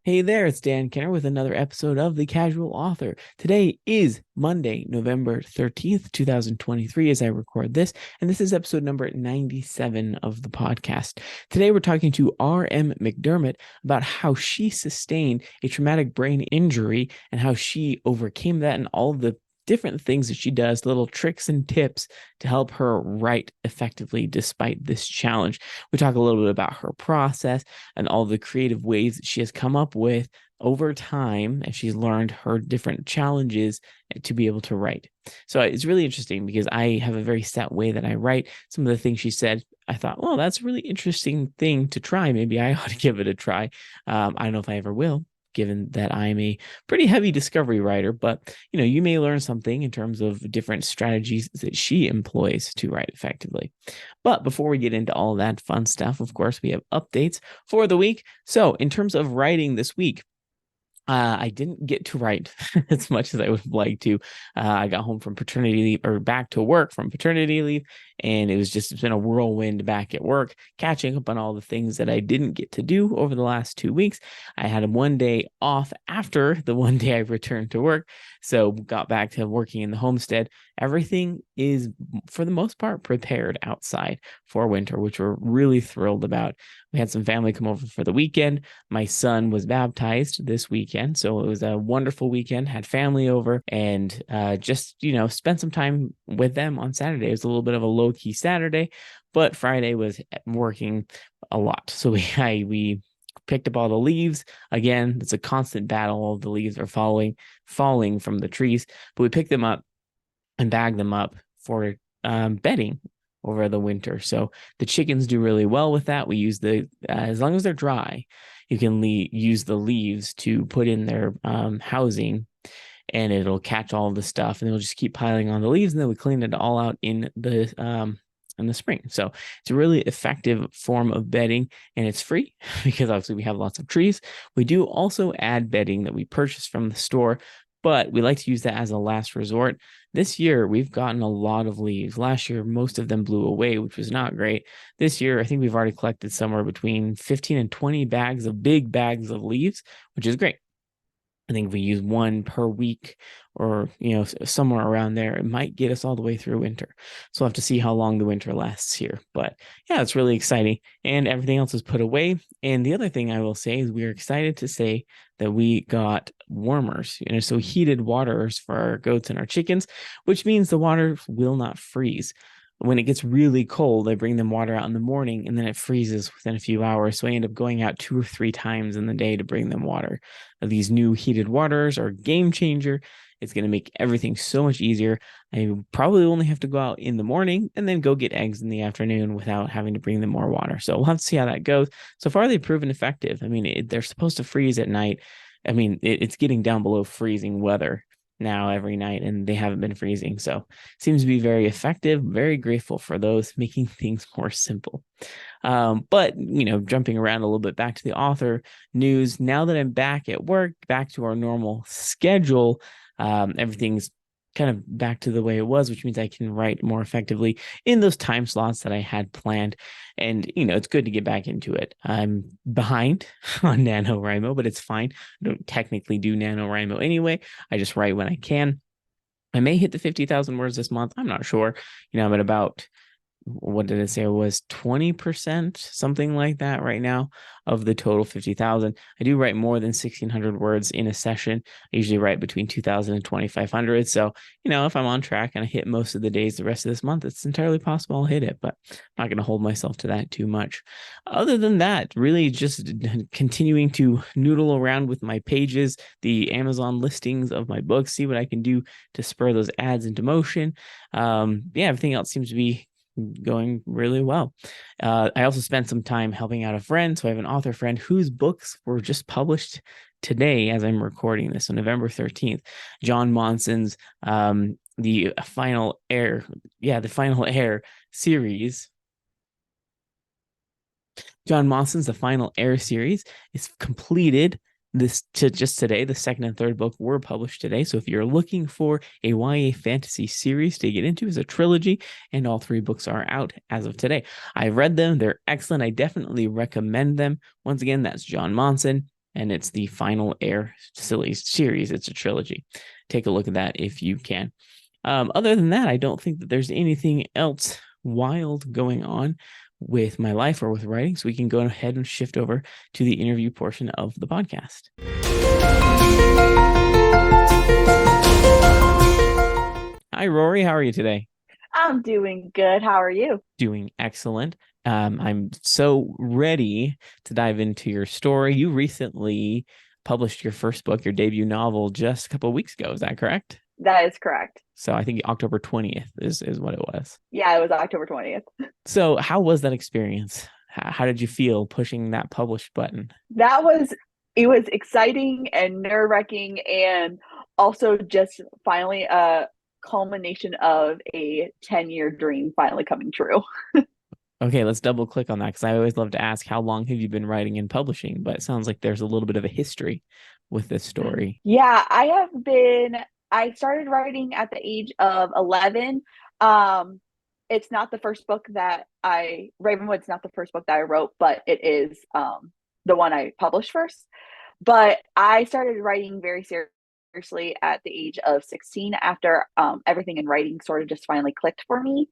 Hey there, it's Dan Kenner with another episode of The Casual Author. Today is Monday, November 13th, 2023, as I record this, and this is episode number 97 of the podcast. Today, we're talking to R.M. McDermott about how she sustained a traumatic brain injury and how she overcame that and all of the different things that she does, little tricks and tips to help her write effectively despite this challenge. We talk a little bit about her process and all the creative ways that she has come up with over time as she's learned her different challenges to be able to write. So it's really interesting because I have a very set way that I write. Some of the things she said, I thought, well, that's a really interesting thing to try. Maybe I ought to give it a try. I don't know if I ever will, given that I'm a pretty heavy discovery writer, but you may learn something in terms of different strategies that she employs to write effectively. But before we get into all that fun stuff, of course, we have updates for the week. So in terms of writing this week, I didn't get to write as much as I would like to. I got home from paternity leave or back to work from paternity leave, and it's been a whirlwind back at work, catching up on all the things that I didn't get to do over the last 2 weeks. I had one day off after the one day I returned to work, so got back to working in the homestead. Everything is, for the most part, prepared outside for winter, which we're really thrilled about. We had some family come over for the weekend. My son was baptized this weekend, so it was a wonderful weekend. Had family over and just spent some time with them on Saturday. It was a little bit of a low key Saturday, but Friday was working a lot. So we picked up all the leaves. Again, it's a constant battle. All the leaves are falling from the trees, but we picked them up and bagged them up for bedding over the winter. So the chickens do really well with that. We use as long as they're dry, you can use the leaves to put in their housing, and it'll catch all the stuff, and it'll just keep piling on the leaves, and then we clean it all out in the spring. So it's a really effective form of bedding, and it's free because obviously we have lots of trees. We do also add bedding that we purchase from the store, but we like to use that as a last resort. This year, we've gotten a lot of leaves. Last year, most of them blew away, which was not great. This year, I think we've already collected somewhere between 15 and 20 big bags of leaves, which is great. I think if we use one per week or, somewhere around there, it might get us all the way through winter. So we'll have to see how long the winter lasts here. But yeah, it's really exciting. And everything else is put away. And the other thing I will say is we are excited to say that we got warmers, so heated waters for our goats and our chickens, which means the water will not freeze. When it gets really cold, I bring them water out in the morning, and then it freezes within a few hours. So I end up going out 2 or 3 times in the day to bring them water. These new heated waters are a game changer. It's going to make everything so much easier. I probably only have to go out in the morning and then go get eggs in the afternoon without having to bring them more water. So we'll have to see how that goes. So far, they've proven effective. I mean, they're supposed to freeze at night. I mean, it's getting down below freezing weather now every night, and they haven't been freezing. So it seems to be very effective. Very grateful for those, making things more simple. But jumping around a little bit back to the author news, now that I'm back at work, back to our normal schedule, everything's kind of back to the way it was, which means I can write more effectively in those time slots that I had planned. And, it's good to get back into it. I'm behind on NaNoWriMo, but it's fine. I don't technically do NaNoWriMo anyway. I just write when I can. I may hit the 50,000 words this month. I'm not sure. I'm at about, what did it say? It was 20%, something like that right now of the total 50,000. I do write more than 1,600 words in a session. I usually write between 2,000 and 2,500. So, if I'm on track and I hit most of the days the rest of this month, it's entirely possible I'll hit it, but I'm not going to hold myself to that too much. Other than that, really just continuing to noodle around with my pages, the Amazon listings of my books, see what I can do to spur those ads into motion. Everything else seems to be going really well. I also spent some time helping out a friend. So I have an author friend whose books were just published today as I'm recording this on November 13th. John Monson's the Final Air series. John Monson's The Final Air series is completed just today. The second and third book were published today. So if you're looking for a YA fantasy series to get into, it's a trilogy, and all 3 books are out as of today. I've read them. They're excellent. I definitely recommend them. Once again, that's John Monson. and it's the Final Air series. It's a trilogy. Take a look at that if you can. Other than that, I don't think that there's anything else wild going on with my life or with writing, so we can go ahead and shift over to the interview portion of the podcast. Hi, Rory. How are you today? I'm doing good. How are you? Doing excellent. I'm so ready to dive into your story. You recently published your first book, your debut novel, just a couple of weeks ago. Is that correct? That is correct. So I think October 20th is what it was. Yeah, it was October 20th. So how was that experience? How did you feel pushing that publish button? It was exciting and nerve-wracking, and also just finally a culmination of a 10-year dream finally coming true. Okay, let's double click on that, because I always love to ask, how long have you been writing and publishing? But it sounds like there's a little bit of a history with this story. Yeah, I started writing at the age of 11. It's not the first book Ravenwood's not the first book that I wrote, but it is the one I published first. But I started writing very seriously at the age of 16 after everything in writing sort of just finally clicked for me.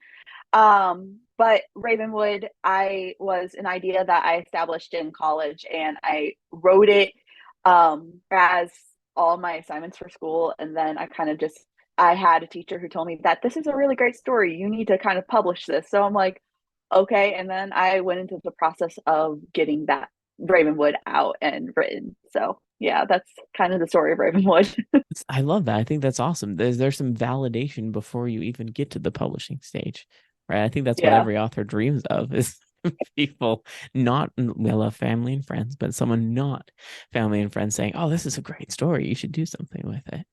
But Ravenwood, I was an idea that I established in college, and I wrote it as all my assignments for school. And then I had a teacher who told me that this is a really great story. You need to kind of publish this. So I'm like, okay. And then I went into the process of getting that Ravenwood out and written. So yeah, that's kind of the story of Ravenwood. I love that. I think that's awesome. There's some validation before you even get to the publishing stage, right? I think that's what Yeah. every author dreams of, is people not, we love family and friends, but someone not family and friends saying, "Oh, this is a great story. You should do something with it."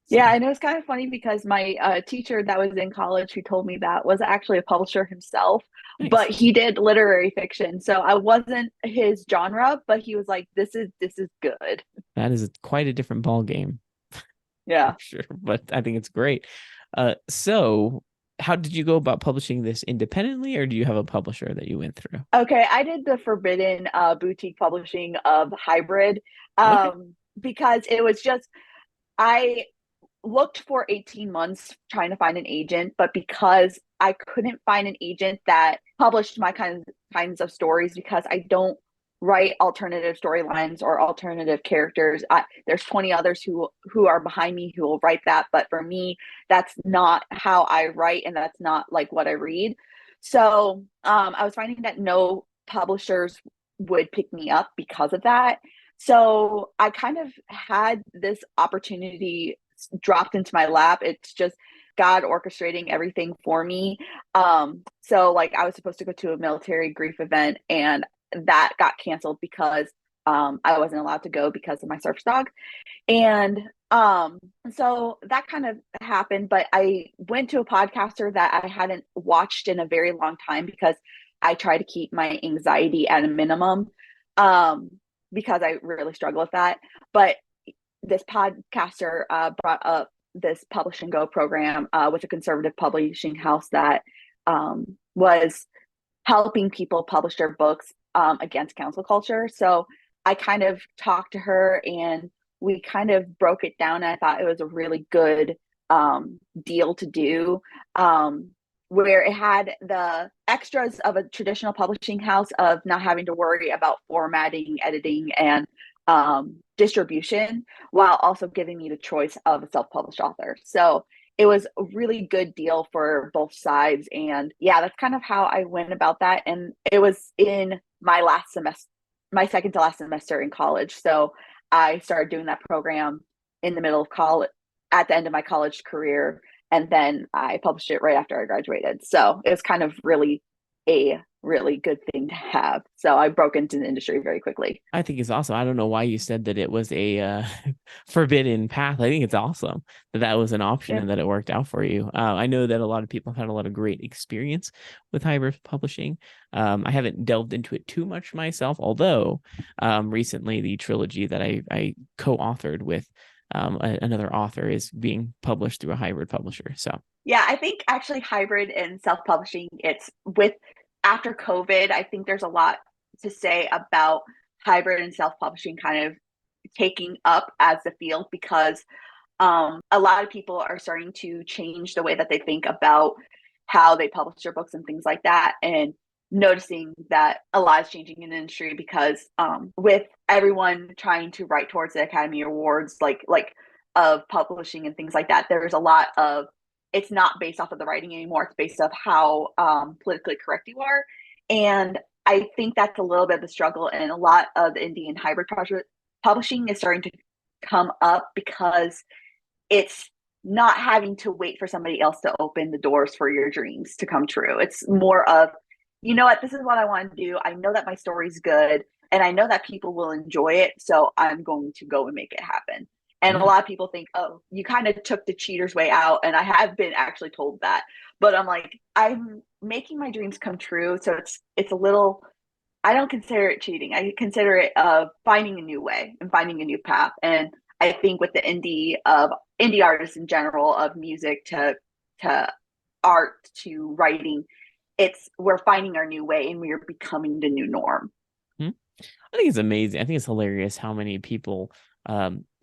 So Yeah, I know it's kind of funny because my teacher that was in college who told me that was actually a publisher himself, but nice. he did literary fiction. So I wasn't his genre, but he was like, this is good. That is quite a different ball game, for Yeah. sure. But I think it's great. So how did you go about publishing this independently, or do you have a publisher that you went through? Okay, I did the forbidden boutique publishing of hybrid Okay. because it was just I looked for 18 months trying to find an agent, but because I couldn't find an agent that published my kinds of stories, because I don't write alternative storylines or alternative characters. There's 20 others who are behind me who will write that, but for me, that's not how I write, and that's not like what I read. So I was finding that no publishers would pick me up because of that. So I kind of had this opportunity dropped into my lap. It's just God orchestrating everything for me. So like I was supposed to go to a military grief event, and that got canceled because I wasn't allowed to go because of my service dog. And so that kind of happened, but I went to a podcaster that I hadn't watched in a very long time because I try to keep my anxiety at a minimum, um, because I really struggle with that. But this podcaster brought up this Publish and Go program with a conservative publishing house that was helping people publish their books against cancel culture. So I kind of talked to her, and we kind of broke it down. And I thought it was a really good deal to do, where it had the extras of a traditional publishing house of not having to worry about formatting, editing, and distribution, while also giving me the choice of a self-published author. So it was a really good deal for both sides. And yeah, that's kind of how I went about that. And it was in my last semester, my second to last semester in college. So I started doing that program in the middle of college, at the end of my college career. And then I published it right after I graduated. So it was kind of really a really good thing to have. So I broke into the industry very quickly. I think it's awesome. I don't know why you said that it was a forbidden path. I think it's awesome that that was an option Yeah. and that it worked out for you. I know that a lot of people have had a lot of great experience with hybrid publishing. I haven't delved into it too much myself, although recently the trilogy that I co-authored with another author is being published through a hybrid publisher. So Yeah, I think actually hybrid and self-publishing, it's with after COVID, I think there's a lot to say about hybrid and self-publishing kind of taking up as the field, because a lot of people are starting to change the way that they think about how they publish their books and things like that, and noticing that a lot is changing in the industry, because with everyone trying to write towards the Academy Awards, like of publishing and things like that, there's a lot of, it's not based off of the writing anymore, it's based off how politically correct you are. And I think that's a little bit of the struggle, and a lot of the indie and hybrid publishing is starting to come up, because it's not having to wait for somebody else to open the doors for your dreams to come true. It's more of, you know what, this is what I want to do. I know that my story's good, and I know that people will enjoy it. So I'm going to go and make it happen. And a Mm. lot of people think, oh, you kind of took the cheater's way out. And I have been actually told that. But I'm like, I'm making my dreams come true. So it's a little, I don't consider it cheating. I consider it finding a new way and finding a new path. And I think with the indie artists in general, of music to art to writing, it's, we're finding our new way and we're becoming the new norm. Hmm. I think it's amazing. I think it's hilarious how many people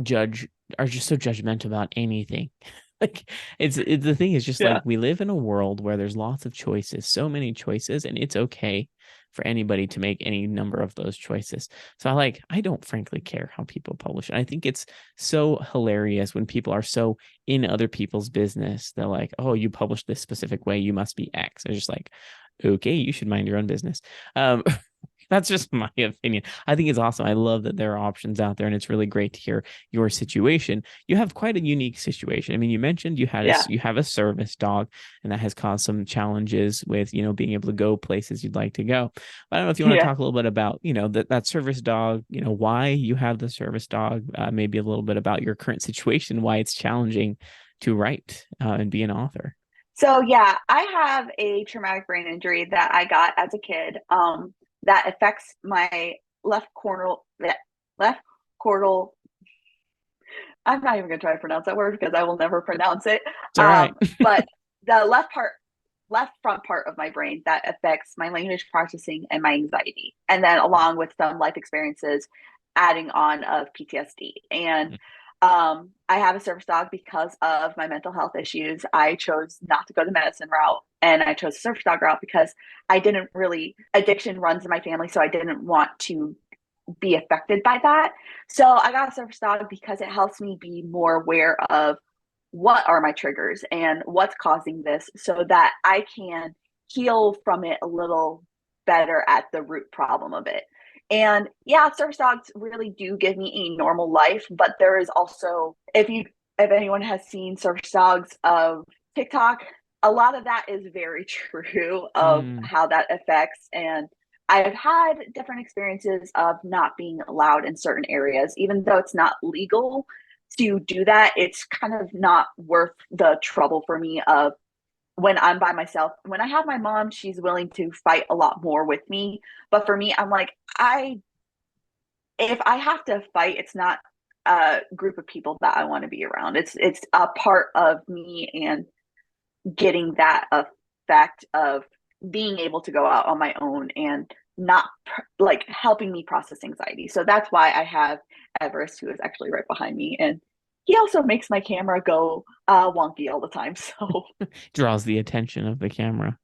judge are just so judgmental about anything. Like it's the thing is just Yeah. like we live in a world where there's lots of choices, so many choices, and it's okay for anybody to make any number of those choices. So I don't frankly care how people publish. And I think it's so hilarious when people are so in other people's business. They're like, oh, you publish this specific way, you must be X. It's just like, okay, you should mind your own business. Um, that's just my opinion. I think it's awesome. I love that there are options out there, and it's really great to hear your situation. You have quite a unique situation. I mean, you mentioned Yeah. you have a service dog, and that has caused some challenges with being able to go places you'd like to go. But I don't know if you want to Yeah. talk a little bit about that service dog. Why you have the service dog. Maybe a little bit about your current situation, why it's challenging to write and be an author. So yeah, I have a traumatic brain injury that I got as a kid, that affects my left cortical. I'm not even going to try to pronounce that word because I will never pronounce it. It's all right. But the left front part of my brain that affects my language processing and my anxiety, and then along with some life experiences, adding on of PTSD. And I have a service dog because of my mental health issues. I chose not to go the medicine route, and I chose the service dog route because I didn't really, addiction runs in my family, so I didn't want to be affected by that. So I got a service dog because it helps me be more aware of what are my triggers and what's causing this, so that I can heal from it a little better at the root problem of it. And yeah, service dogs really do give me a normal life, but there is also, if anyone has seen service dogs of TikTok, a lot of that is very true of Mm, how that affects. And I've had different experiences of not being allowed in certain areas, even though it's not legal to do that. It's kind of not worth the trouble for me of, when I'm by myself. When I have my mom, she's willing to fight a lot more with me. But for me, I'm like, if I have to fight, it's not a group of people that I want to be around. It's a part of me, and getting that effect of being able to go out on my own and not like helping me process anxiety. So that's why I have Everest, who is actually right behind me, and he also makes my camera go wonky all the time. So draws the attention of the camera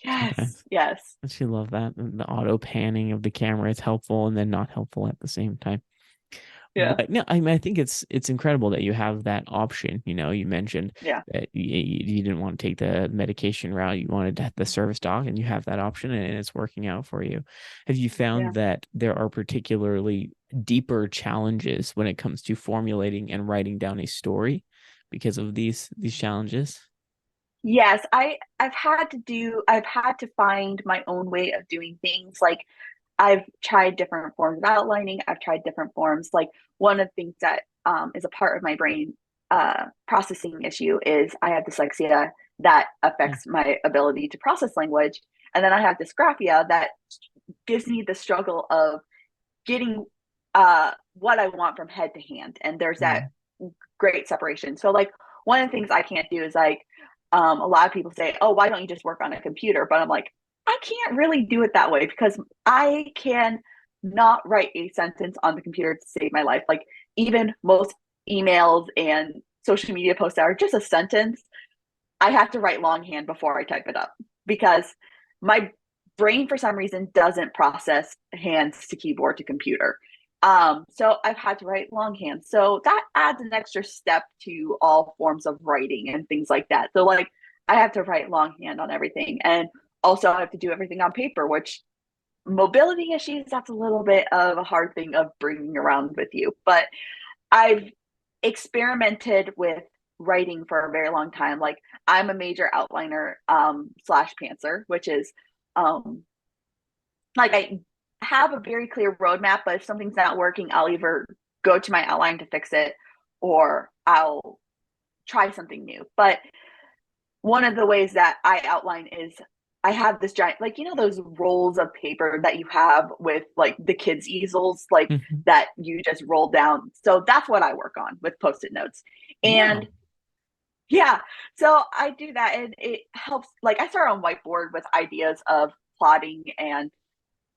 sometimes. yes, yes, I actually love that. And the auto panning of the camera is helpful and then not helpful at the same time. yeah, But no, I mean, I think it's incredible that you have that option. You mentioned yeah, that you didn't want to take the medication route. You wanted the service dog, and you have that option, and it's working out for you. Have you yeah. found that there are particularly deeper challenges when it comes to formulating and writing down a story because of these challenges? Yes, I've had to find my own way of doing things. Like, I've tried different forms of outlining. I've tried different forms. Like, one of the things that is a part of my brain processing issue is I have dyslexia that Mm, affects my ability to process language. And then I have dysgraphia that gives me the struggle of getting what I want from head to hand. And there's that mm, great separation. So, like, one of the things I can't do is like, a lot of people say, oh, why don't you just work on a computer? But I'm like, I can't really do it that way, because I can not write a sentence on the computer to save my life. Like even most emails and social media posts that are just a sentence, I have to write longhand before I type it up because my brain for some reason doesn't process hands to keyboard to computer. So I've had to write longhand. So that adds an extra step to all forms of writing and things like that. So like I have to write longhand on everything. And also I have to do everything on paper, which mobility issues, that's a little bit of a hard thing of bringing around with you. But I've experimented with writing for a very long time. Like I'm a major outliner slash pantser, which is like I have a very clear roadmap, but if something's not working, I'll either go to my outline to fix it or I'll try something new. But one of the ways that I outline is I have this giant, like, you know, those rolls of paper that you have with like the kids' easels, like Mhm. that you just roll down. So that's what I work on with post-it notes. And Wow. yeah, so I do that and it helps. Like I start on whiteboard with ideas of plotting and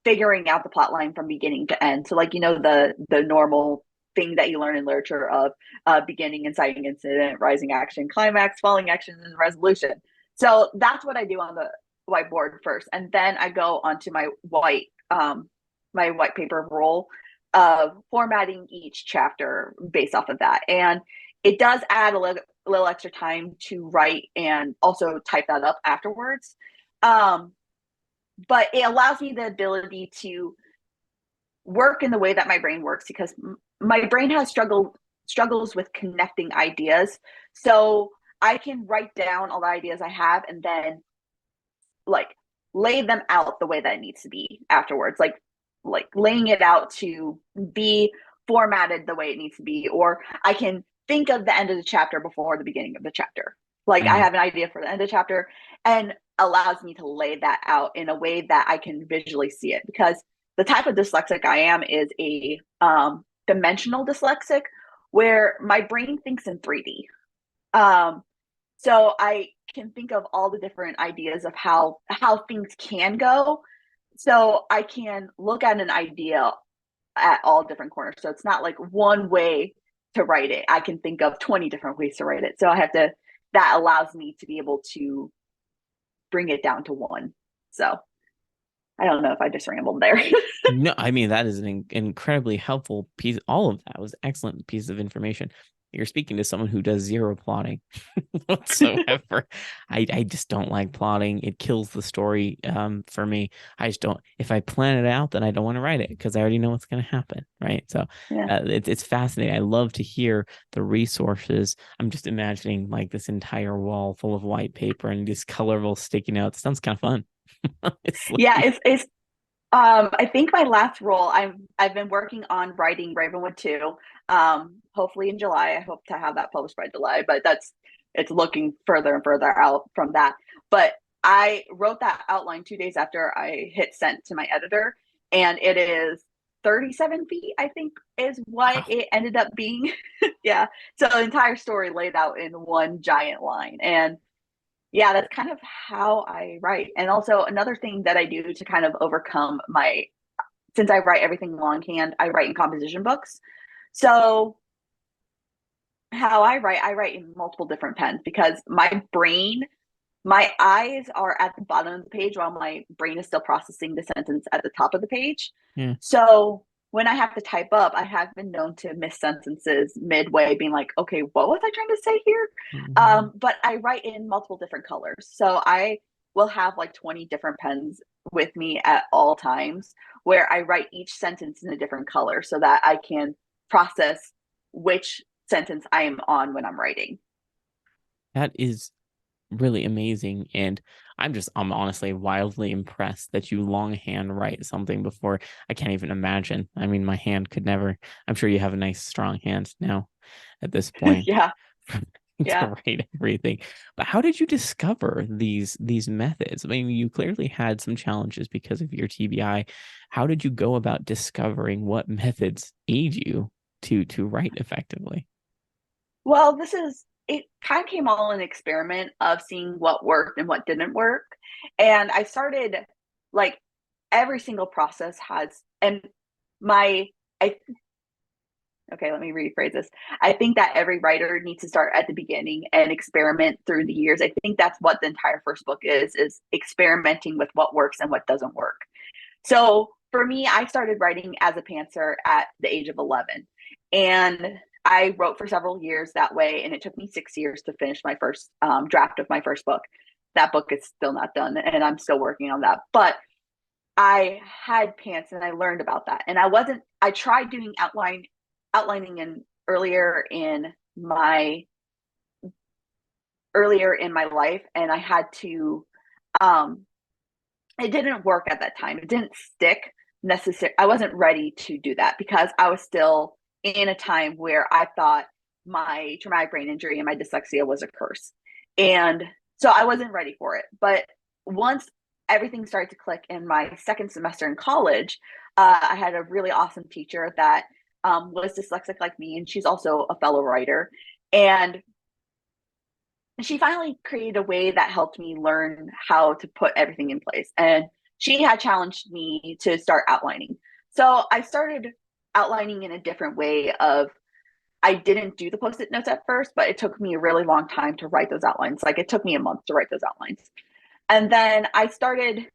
figuring out the plot line from beginning to end. So like, you know, the normal thing that you learn in literature of beginning, inciting incident, rising action, climax, falling action, and resolution. So that's what I do on the whiteboard first. And then I go onto my white paper roll of formatting each chapter based off of that. And it does add a little extra time to write and also type that up afterwards. Um, but it allows me the ability to work in the way that my brain works because my brain has struggles with connecting ideas. So I can write down all the ideas I have and then like lay them out the way that it needs to be afterwards. Like laying it out to be formatted the way it needs to be, or I can think of the end of the chapter before the beginning of the chapter. Like I Mm. have an idea for the end of the chapter and allows me to lay that out in a way that I can visually see it because the type of dyslexic I am is a dimensional dyslexic where my brain thinks in 3D. Um, so I can think of all the different ideas of how things can go. So I can look at an idea at all different corners. So it's not like one way to write it. I can think of 20 different ways to write it. So I have to that allows me to be able to bring it down to one. So I don't know if I just rambled there. No, I mean that is an incredibly helpful piece. All of that was excellent piece of information. You're speaking to someone who does zero plotting whatsoever. I just don't like plotting. It kills the story for me. I just don't. If I plan it out, then I don't want to write it because I already know what's going to happen, right? So Yeah. it's fascinating. I love to hear the resources. I'm just imagining like this entire wall full of white paper and these colorful sticky notes. Sounds kind of fun. Yeah, Honestly. it's I think my last role, I've been working on writing Ravenwood 2. Hopefully in July. I hope to have that published by July, but it's looking further and further out from that. But I wrote that outline 2 days after I hit sent to my editor, and it is 37 feet, I think, is what Wow. it ended up being. Yeah. So the entire story laid out in one giant line. And yeah, that's kind of how I write. And also another thing that I do to kind of overcome my since I write everything longhand, I write in composition books. So how I write in multiple different pens because my eyes are at the bottom of the page while my brain is still processing the sentence at the top of the page. Yeah. So when I have to type up, I have been known to miss sentences midway, being like, okay, what was I trying to say here? Mhm. But I write in multiple different colors. So I will have like 20 different pens with me at all times where I write each sentence in a different color so that I can process which sentence I am on when I'm writing. That is really amazing. And I'm honestly wildly impressed that you longhand write something before. I can't even imagine. I mean, my hand could never. I'm sure you have a nice strong hand now at this point Yeah. to Yeah. write everything. But how did you discover these methods? I mean, you clearly had some challenges because of your TBI. How did you go about discovering what methods aid you to write effectively? Well, it kind of came all an experiment of seeing what worked and what didn't work. And I started like every single process has, and my I okay, let me rephrase this. I think that every writer needs to start at the beginning and experiment through the years. I think that's what the entire first book is experimenting with what works and what doesn't work. So for me, I started writing as a pantser at the age of 11. And I wrote for several years that way. And it took me 6 years to finish my first draft of my first book. That book is still not done, and I'm still working on that. But I had pants and I learned about that. And I tried doing outlining earlier in my life, and I had to um it didn't work at that time. It didn't stick necessarily. I wasn't ready to do that because I was still in a time where I thought my traumatic brain injury and my dyslexia was a curse. And so I wasn't ready for it. But once everything started to click in my second semester in college, I had a really awesome teacher that was dyslexic like me, and she's also a fellow writer. And she finally created a way that helped me learn how to put everything in place. And she had challenged me to start outlining. So I started outlining in a different way of I didn't do the post-it notes at first, but it took me a really long time to write those outlines. Like it took me a month to write those outlines. And then I started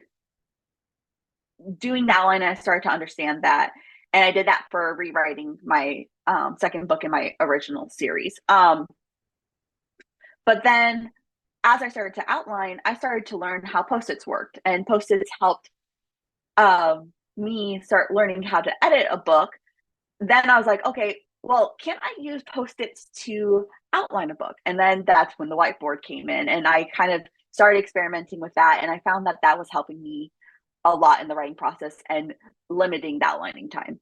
doing the outline and I started to understand that. And I did that for rewriting my second book in my original series. But then as I started to outline, I started to learn how Post-its worked, and Post-its helped me start learning how to edit a book. Then I was like, okay, well, can I use Post-its to outline a book? And then that's when the whiteboard came in, and I kind of started experimenting with that, and I found that that was helping me a lot in the writing process and limiting the outlining time.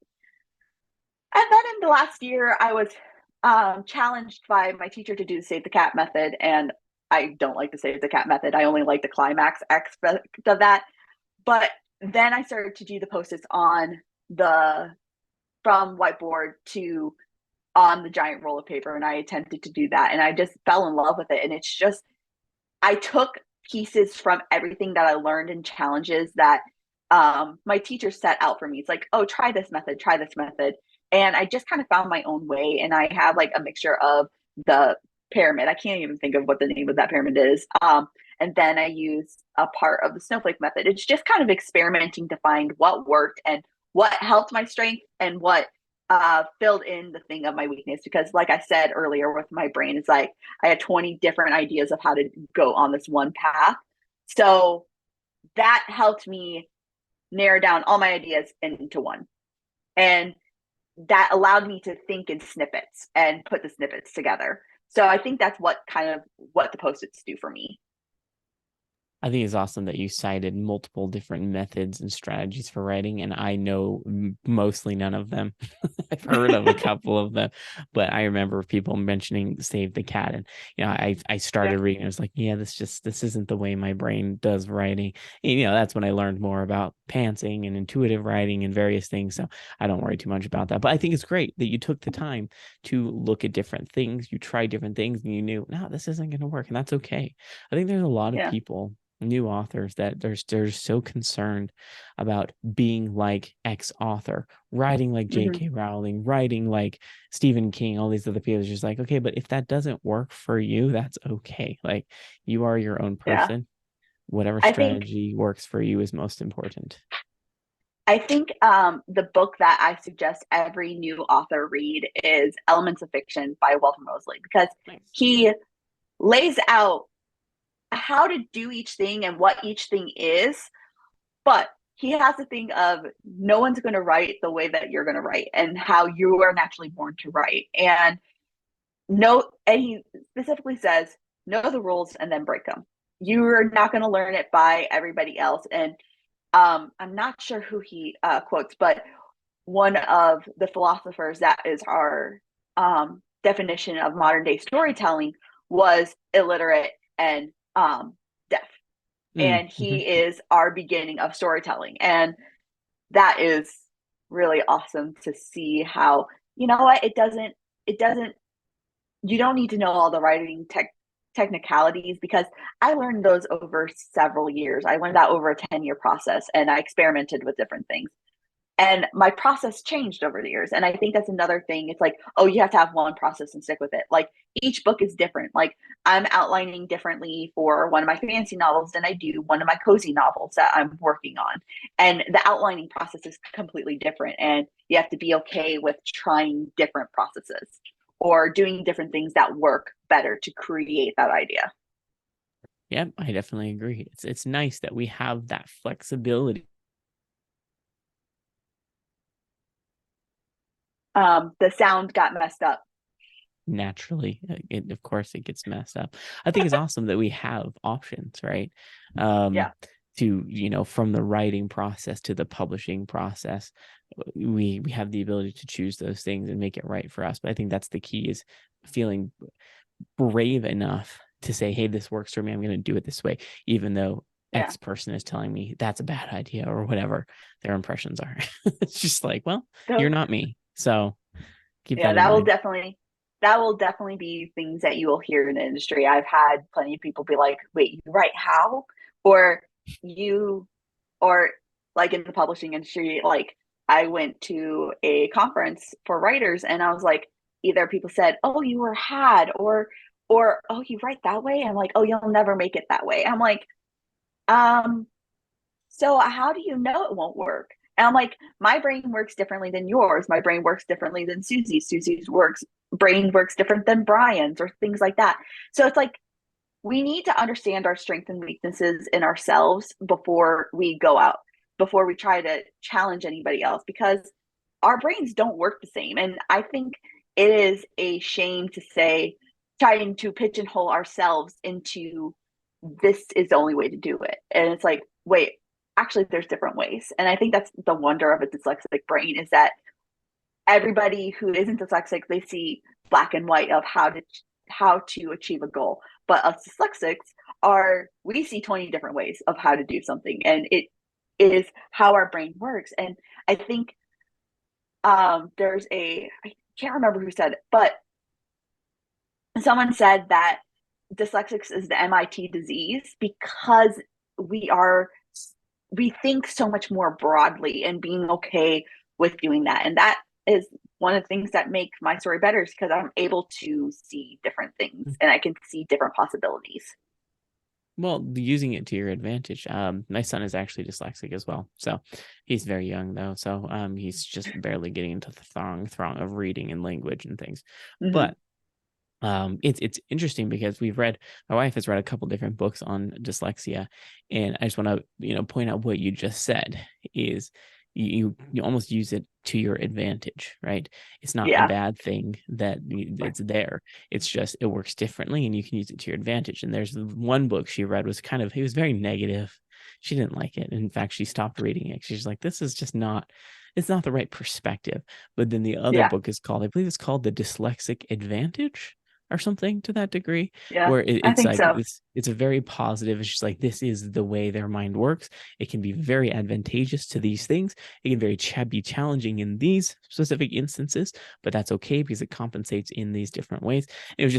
And then in the last year, I was challenged by my teacher to do the save the cat method. And I don't like the save the cat method. I only like the climax aspect of that. But then I started to do the post-its from whiteboard to on the giant roll of paper. And I attempted to do that. And I just fell in love with it. And it's just, I took pieces from everything that I learned and challenges that my teacher set out for me. It's like, oh, try this method, try this method. And I just kind of found my own way. And I have like a mixture of the pyramid. I can't even think of what the name of that pyramid is. And then I use a part of the snowflake method. It's just kind of experimenting to find what worked and what helped my strength and what filled in the thing of my weakness. Because like I said earlier with my brain, it's like I had 20 different ideas of how to go on this one path. So that helped me narrow down all my ideas into one. And that allowed me to think in snippets and put the snippets together. So I think that's what the Post-its do for me. I think it's awesome that you cited multiple different methods and strategies for writing, and I know mostly none of them. I've heard of a couple of them, but I remember people mentioning Save the Cat, and I started reading. I was like, yeah, this isn't the way my brain does writing. And, that's when I learned more about pantsing and intuitive writing and various things. So I don't worry too much about that. But I think it's great that you took the time to look at different things. You tried different things, and you knew, no, this isn't going to work, and that's okay. I think there's a lot of people, new authors, that they're so concerned about being like X author, writing like J.K. Rowling, writing like Stephen King, all these other people. It's just like, okay, but if that doesn't work for you, that's okay. Like, you are your own person. Whatever strategy works for you is most important. I think the book that I suggest every new author read is Elements of Fiction by Walter Mosley, because he lays out how to do each thing and what each thing is, but he has the thing of no one's going to write the way that you're going to write and how you are naturally born to write. And he specifically says, know the rules and then break them. You're not going to learn it by everybody else. And I'm not sure who he quotes, but one of the philosophers that is our definition of modern day storytelling was illiterate and deaf. And he is our beginning of storytelling. And that is really awesome to see how, you know what, it doesn't, you don't need to know all the writing technicalities, because I learned those over several years. I learned that over a 10-year process, and I experimented with different things. And my process changed over the years. And I think that's another thing. It's like, oh, you have to have one process and stick with it. Like each book is different. Like I'm outlining differently for one of my fantasy novels than I do one of my cozy novels that I'm working on. And the outlining process is completely different. And you have to be okay with trying different processes or doing different things that work better to create that idea. Yep, I definitely agree. It's nice that we have that flexibility. The sound got messed up. Naturally, of course it gets messed up. I think it's awesome that we have options, right? um Yeah. to, from the writing process to the publishing process, we have the ability to choose those things and make it right for us. But I think that's the key, is feeling brave enough to say, hey, this works for me, I'm going to do it this way, even though Yeah. X person is telling me that's a bad idea, or whatever their impressions are. It's just like, well, you're So not me, so keep yeah, that in mind. that will definitely be things that you will hear in the industry. I've had plenty of people be like, "Wait, you write how?" Or you or like in the publishing industry, like I went to a conference for writers and I was like, either people said, "Oh, you were had," or "Oh, you write that way." I'm like, "Oh, you'll never make it that way." I'm like, um so how do you know it won't work? And I'm like, my brain works differently than yours. My brain works differently than Susie's. Susie's works brain works different than Brian's or things like that. So it's like we need to understand our strengths and weaknesses in ourselves before we go out, before we try to challenge anybody else, because our brains don't work the same. And I think it is a shame to say, trying to pigeonhole ourselves into this is the only way to do it. And it's like, wait, actually, there's different ways. And I think that's the wonder of a dyslexic brain, is that everybody who isn't dyslexic, they see black and white of how to achieve a goal. But us dyslexics we see 20 different ways of how to do something. And it is how our brain works. And I think I can't remember who said it, but someone said that dyslexics is the MIT disease because we are we think so much more broadly, and being okay with doing that. And that is one of the things that make my story better, is because I'm able to see different things and I can see different possibilities. Well, using it to your advantage. My son is actually dyslexic as well, so he's very young though. So he's just barely getting into the throng of reading and language and things. Mm-hmm. But it's interesting because my wife has read a couple different books on dyslexia, and I just want to point out what you just said is you almost use it to your advantage, right? It's not a Yeah. bad thing that it's there. It's just it works differently, and you can use it to your advantage. And there's one book she read was it was very negative. She didn't like it. In fact, she stopped reading it. She's like, this is just not, it's not the right perspective. But then the other Yeah. book is called, I believe it's called The Dyslexic Advantage or something to that degree, Yeah. where I it's think like so. it's a very positive. It's just like, this is the way their mind works. It can be very advantageous to these things. It can be challenging in these specific instances, but that's okay because it compensates in these different ways. It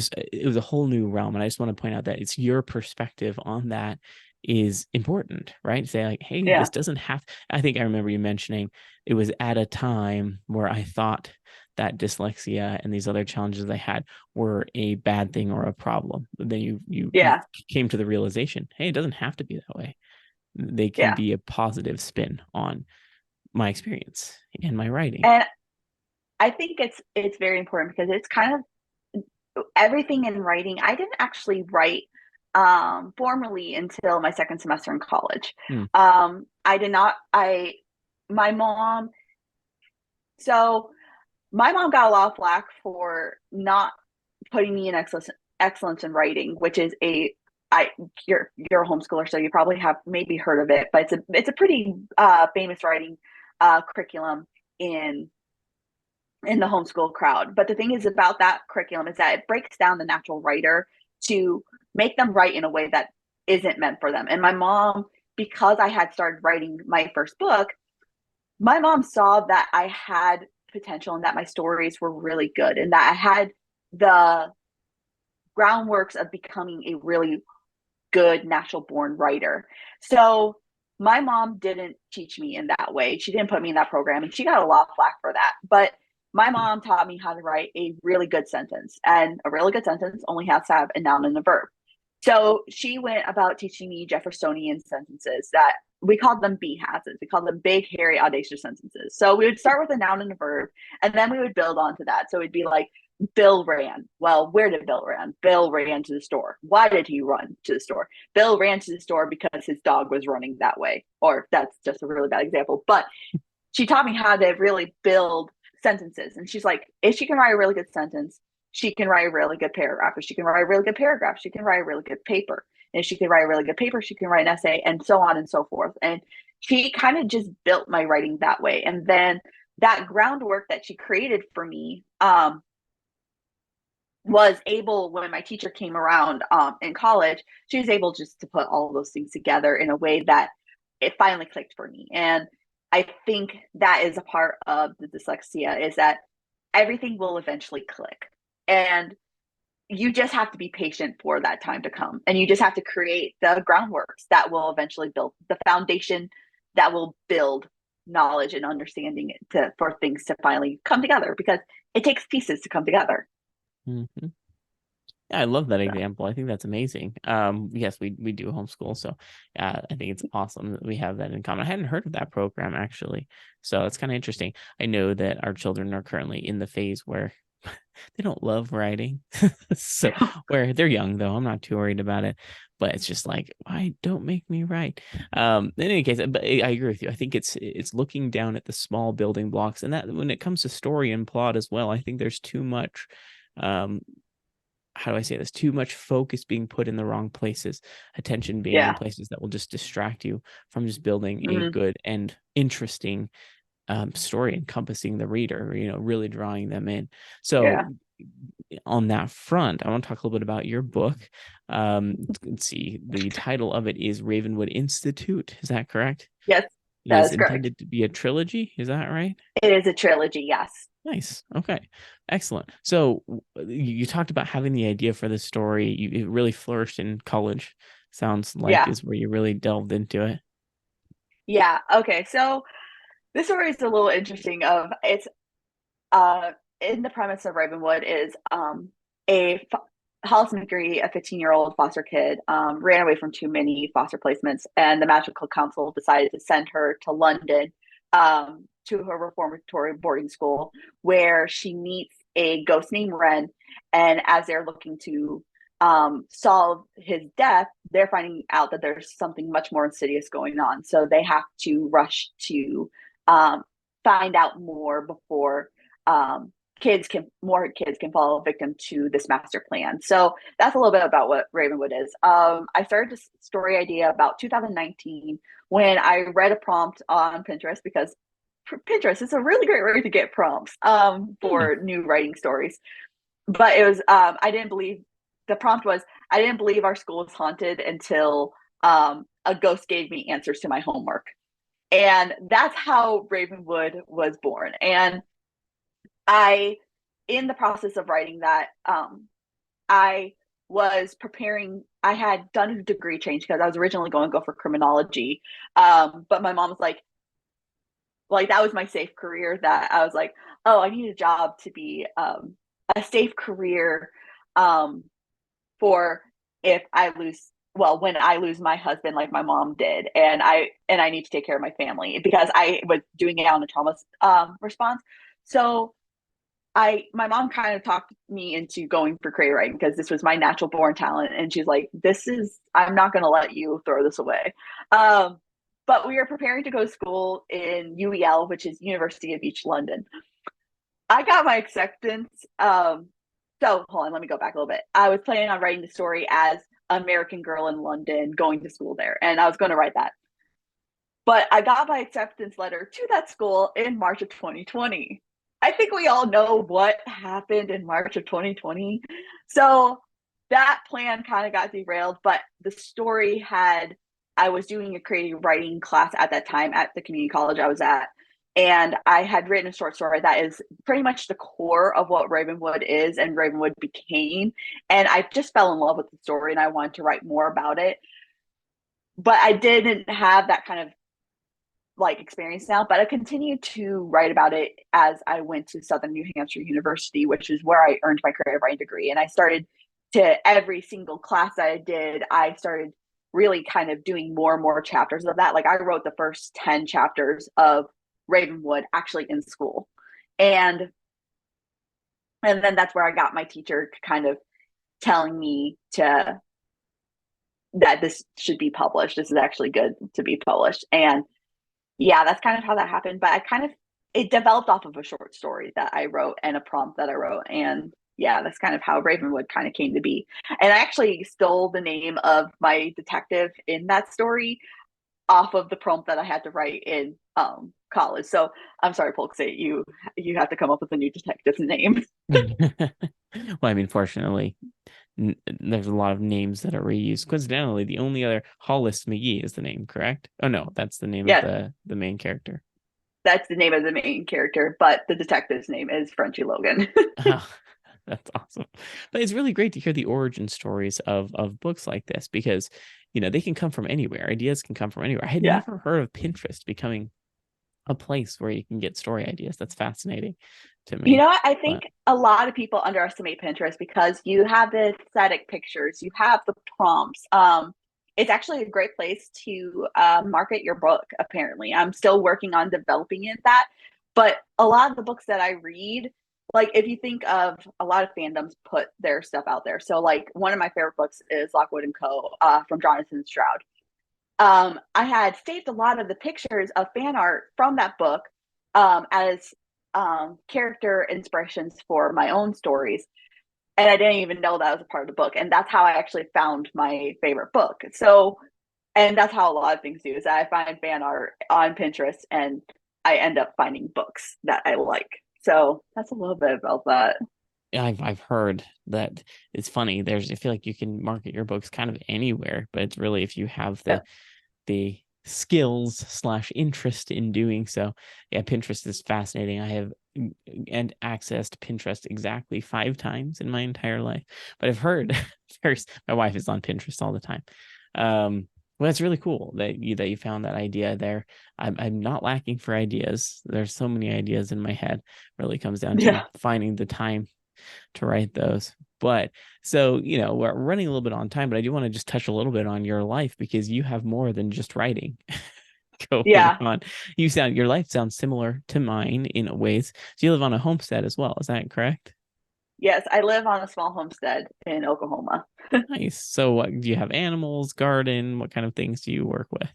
was a whole new realm, and I just want to point out that it's your perspective on that is important, right? Say like, hey, this Yeah. doesn't have. I think I remember you mentioning it was at a time where I thought that dyslexia and these other challenges I had were a bad thing or a problem. But then you Yeah. came to the realization, hey, it doesn't have to be that way. They can Yeah. be a positive spin on my experience and my writing. And I think it's very important because it's kind of everything in writing. I didn't actually write formally until my second semester in college. Hmm. I did not I my mom so my mom got a lot of flack for not putting me in excellence in writing, which is a I you're a homeschooler, so you probably have maybe heard of it, but it's a pretty famous writing curriculum in the homeschool crowd. But the thing is about that curriculum is that it breaks down the natural writer to make them write in a way that isn't meant for them. And my mom, because I had started writing my first book, my mom saw that I had potential and that my stories were really good and that I had the groundworks of becoming a really good natural born writer. So my mom didn't teach me in that way. She didn't put me in that program, and she got a lot of flack for that. But my mom taught me how to write a really good sentence, and a really good sentence only has to have a noun and a verb. So she went about teaching me Jeffersonian sentences that we called them BHASs. We called them big, hairy, audacious sentences. So we would start with a noun and a verb, and then we would build onto that. So it'd be like, Bill ran. Well, where did Bill run? Bill ran to the store. Why did he run to the store? Bill ran to the store because his dog was running that way. Or that's just a really bad example. But she taught me how to really build sentences. And she's like, if she can write a really good sentence, she can write a really good paragraph. If she can write a really good paragraph, she can write a really good paper. And if she can write a really good paper, she can write an essay, and so on and so forth. And she kind of just built my writing that way. And then that groundwork that she created for me was able, when my teacher came around in college, she was able just to put all of those things together in a way that it finally clicked for me. And I think that is a part of the dyslexia, is that everything will eventually click. And you just have to be patient for that time to come. And you just have to create the groundworks that will eventually build the foundation that will build knowledge and understanding for things to finally come together, because it takes pieces to come together. Mm-hmm. Yeah, I love that So. example. I think that's amazing. Yes, we do homeschool, so I think it's awesome that we have that in common. I hadn't heard of that program actually, so it's kind of interesting. I know that our children are currently in the phase where they don't love writing, so where they're young though, I'm not too worried about it. But it's just like, why don't make me write? In any case, but I agree with you. I think it's looking down at the small building blocks, and that when it comes to story and plot as well, I think there's too much. How do I say this? Too much focus being put in the wrong places, attention being in Yeah. places that will just distract you from just building a Mm-hmm. good and interesting story, encompassing the reader, really drawing them in. So Yeah. on that front, I want to talk a little bit about your book. Let's see. The title of it is Ravenwood Institute. Is that correct? Yes, It that is is correct. intended to be a trilogy. Is that right? It is a trilogy. Yes. Nice. Okay. Excellent. So you talked about having the idea for this story. It really flourished in college. Sounds like Yeah. is where you really delved into it. Yeah. Okay. So this story is a little interesting. It's uh in the premise of Ravenwood is a Hollis McGree, a 15-year-old foster kid, ran away from too many foster placements, and the Magical Council decided to send her to London, to her reformatory boarding school, where she meets a ghost named Wren. And as they're looking to solve his death, they're finding out that there's something much more insidious going on. So they have to rush to um, find out more before um, more kids can fall victim to this master plan. So that's a little bit about what Ravenwood is. I started this story idea about 2019 when I read a prompt on Pinterest, because Pinterest is a really great way to get prompts Hmm. for new writing stories. But it was I didn't believe the prompt was, I didn't believe our school was haunted until a ghost gave me answers to my homework. And that's how Ravenwood was born. And I, in the process of writing that, I was preparing. I had done a degree change because I was originally going to go for criminology, but my mom was like that was my safe career. That I was like, oh, I need a job to be a safe career um, for if I lose. Well, when I lose my husband, like my mom did, and I need to take care of my family because I was doing it on a trauma response. So my mom kind of talked me into going for creative writing because this was my natural born talent. And she's like, I'm not going to let you throw this away. Um, but we were preparing to go to school in UEL, which is University of East London. I got my acceptance. So hold on, let me go back a little bit. I was planning on writing the story as American girl in London going to school there. And I was going to write that. But I got my acceptance letter to that school in March of 2020. I think we all know what happened in March of 2020. So that plan kind of got derailed, but the story I was doing a creative writing class at that time at the community college I was at. And I had written a short story that is pretty much the core of what Ravenwood is and Ravenwood became. And I just fell in love with the story and I wanted to write more about it. but I didn't have that kind of like experience now, but I continued to write about it as I went to Southern New Hampshire University, which is where I earned my creative writing degree. And I started to every single class I did, I started really kind of doing more and more chapters of that. Like I wrote the first 10 chapters of Ravenwood actually in school. And and then that's where I got my teacher kind of telling me to that this should be published. This is actually good to be published. And yeah, that's kind of how that happened. But I kind of it developed off of a short story that I wrote and a prompt that I wrote. And yeah, that's kind of how Ravenwood kind of came to be. And I actually stole the name of my detective in that story off of the prompt that I had to write in college. So I'm sorry, folks, say you have to come up with a new detective's name. Well, I mean, fortunately, there's a lot of names that are reused. Coincidentally, the only other Hollis McGee is the name, correct? Oh no, that's the name of Yeah, the main character. that's the name of the main character, but the detective's name is Frenchie Logan. Oh, that's awesome. But it's really great to hear the origin stories of books like this because, they can come from anywhere. Ideas can come from anywhere. I had Yeah. never heard of Pinterest becoming a place where you can get story ideas. That's fascinating to You know me. what? I But think a lot of people underestimate Pinterest because you have the aesthetic pictures, you have the prompts. It's actually a great place to market your book, apparently. I'm still working on developing it that, but a lot of the books that I read, like if you think of a lot of fandoms put their stuff out there. So like one of my favorite books is Lockwood and Co. From Jonathan Stroud. I had saved a lot of the pictures of fan art from that book as character inspirations for my own stories. And I didn't even know that was a part of the book. And that's how I actually found my favorite book. So, and that's how a lot of things do is I find fan art on Pinterest and I end up finding books that I like. So that's a little bit about that. I've heard that it's funny. I feel like you can market your books kind of anywhere, but it's really if you have Yeah. the skills slash interest in doing so. Yeah, Pinterest is fascinating. I have and accessed Pinterest exactly 5 times in my entire life, but I've heard my wife is on Pinterest all the time. Well, that's really cool that you found that idea there. I'm not lacking for ideas. There's so many ideas in my head. Really comes down to Yeah. finding the time to write those. But so, we're running a little bit on time, but I do want to just touch a little bit on your life because you have more than just writing going Yeah. on. Your life sounds similar to mine in ways. So you live on a homestead as well. Is that correct? Yes. I live on a small homestead in Oklahoma. Nice. So what do you have animals, garden? What kind of things do you work with?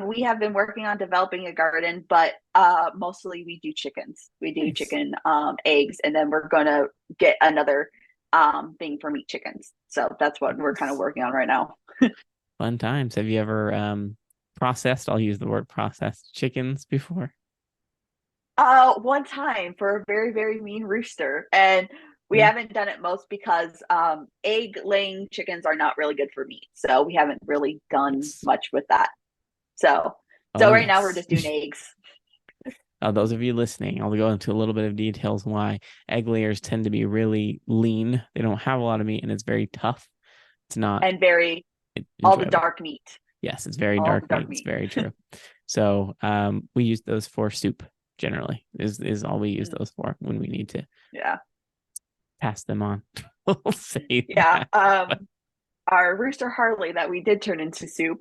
We have been working on developing a garden, but mostly we do chickens. We do Nice. chicken eggs, and then we're gonna get another thing for meat chickens. So that's what we're kind of Nice. working on right now. Fun times. Have you ever processed, I'll use the word processed chickens before? One time for a very, very mean rooster. And we Yeah. haven't done it most because egg laying chickens are not really good for meat. So we haven't really done Yes. much with that. So Oh so right now we're yes. just doing eggs. Those of you listening, I'll go into a little bit of details why egg layers tend to be really lean. They don't have a lot of meat and it's very tough. It's not And very all the enjoyable. dark meat. Yes, it's very All the dark meat. dark It's meat. very true. So we use those for soup generally is all we use those for when we need to Yeah. pass them on. We'll say Yeah. that. But Our rooster Harley that we did turn into soup.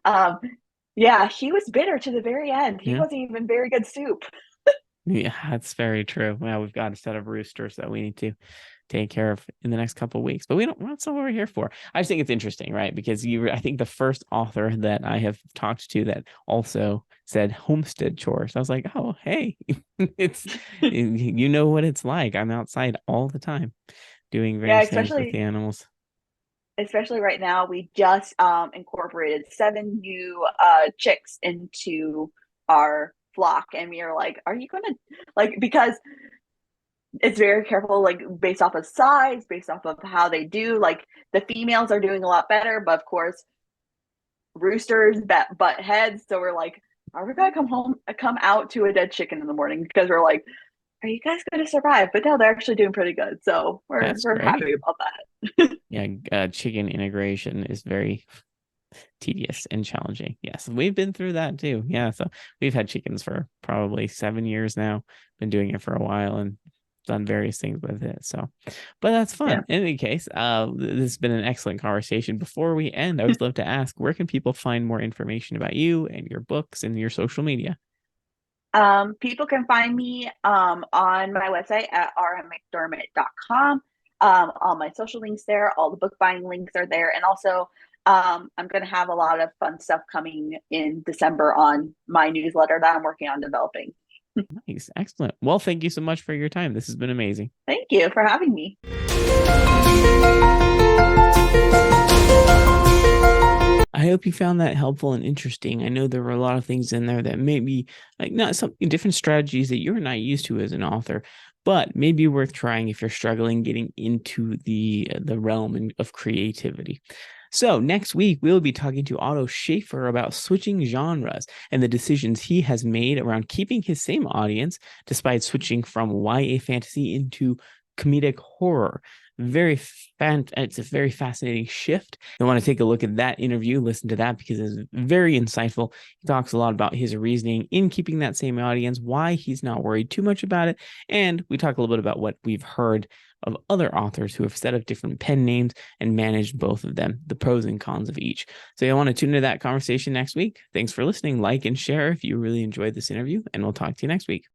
Yeah, he was bitter to the very end. He yeah. wasn't even very good soup. Yeah, that's very true. Well, we've got a set of roosters that we need to take care of in the next couple of weeks. But that's not what we're here for. I just think it's interesting, right? Because I think the first author that I have talked to that also said homestead chores. I was like, oh, hey, it's what it's like. I'm outside all the time doing Yeah, various things with the animals. especially right now, we just incorporated 7 new chicks into our flock, and we are like, are you gonna like because it's very careful, like based off of size, based off of how they do. Like the females are doing a lot better, but of course, roosters butt heads. So we're like, are we gonna come out to a dead chicken in the morning? Because we're like, are you guys gonna survive? But no, they're actually doing pretty good. So we're That's we're great. happy about that. Yeah, chicken integration is very tedious and challenging. Yes, we've been through that too. Yeah, so we've had chickens for probably 7 years now. Been doing it for a while and done various things with it. So, but that's fun. Yeah. In any case, this has been an excellent conversation. Before we end, I would love to ask, where can people find more information about you and your books and your social media? People can find me on my website at rmmcdermott.com. All my social links there, all the book buying links are there. And also, I'm going to have a lot of fun stuff coming in December on my newsletter that I'm working on developing. Nice, excellent. Well, thank you so much for your time. This has been amazing. Thank you for having me. I hope you found that helpful and interesting. I know there were a lot of things in there that may be like not some different strategies that you're not used to as an author, but maybe worth trying if you're struggling getting into the realm of creativity. So next week, we'll be talking to Otto Schaefer about switching genres and the decisions he has made around keeping his same audience despite switching from YA fantasy into comedic horror. It's a very fascinating shift. I want to take a look at that interview, listen to that because it's very insightful. He talks a lot about his reasoning in keeping that same audience, why he's not worried too much about it. And we talk a little bit about what we've heard of other authors who have set up different pen names and managed both of them, the pros and cons of each. So you'll want to tune into that conversation next week. Thanks for listening. Like and share if you really enjoyed this interview, and we'll talk to you next week.